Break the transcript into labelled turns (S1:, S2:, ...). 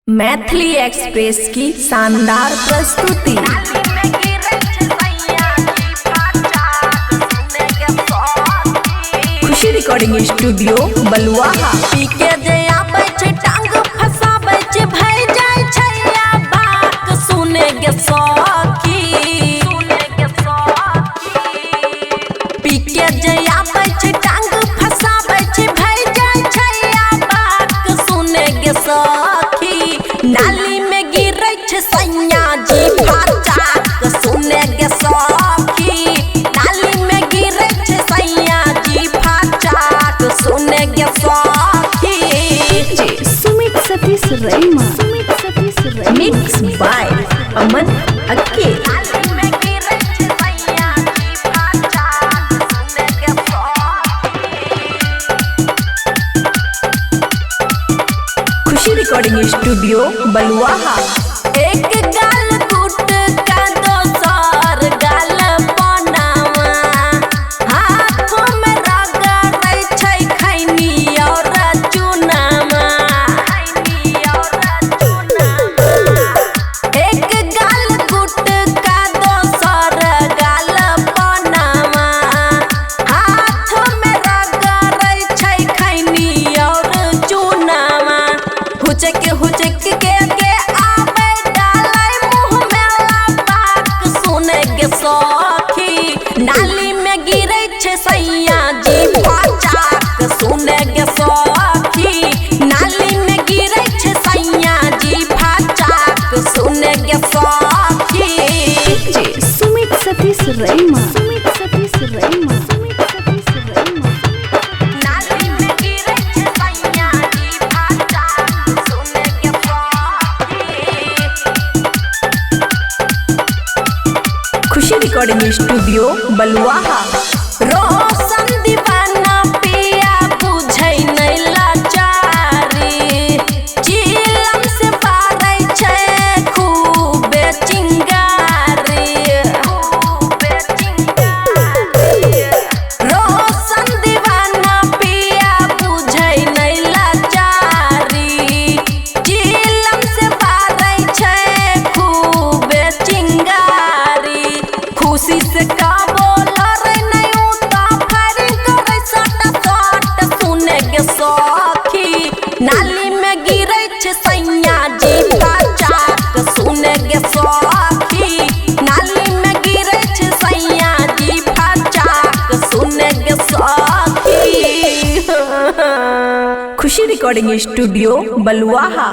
S1: Maithili express की शानदार प्रस्तुति। खुशी रिकॉर्डिंग स्टूडियो बलुआहा।
S2: पीके जे आबै छै टांग फसाबै छै भई जाय छै या बात सुने गे सखी। पीके जे आबै छै टांग फसाबै छै भई जाय छै या बात सुने गे सखी। नाली में गिरै छै सैया जी फाचाक सुने गे सखी। नाली में गिरै छै सैया जी फाचाक सुने गे सखी।
S1: सुमित सतीश रैमा मिक्स बाय अमन अक्के। खुशी रिकॉर्डिंग स्टूडियो बलुआहा।
S2: एक गाल गुट का दोसर गाल बनावा हाथ में रगड़ै छै खैनी और चुनावा। एक गाल गुट का दोसर गाल बनावा हाथ में रगड़ै छै खैनी और चुनावा। हुचक के आबै डालै मुँह में लपाक सुने गे सखी। नाली में गिरै छै सैया जी फाचाक सुने गे सखी। नाली में गिरै छै सैया जी फाचाक सुने गे सखी।
S1: सुमित सतीश रैमा
S2: नाली में गिरै छै सैया जी फाचाक सुने गे सखी।
S1: खुशी रिकॉर्डिंग स्टूडियो बलुआहा।
S2: रोशन दीवाना पिया बुझै नै लाचारी चिलम से बारै छै खूबे चिंगारी। रोशन दीवाना पिया बुझै नै लाचारी चिलम से बारै छै खूबे चिंगारी। खुशी से का बोलर नै उता फरी करे सट सट सुने गे सखी। नाली में गिरै छै सैया जी फाचाक सुने गे सखी। नाली में गिरै छै सैया जी फाचाक सुने गे सखी।
S1: खुशी रिकॉर्डिंग स्टूडियो बलुआहा।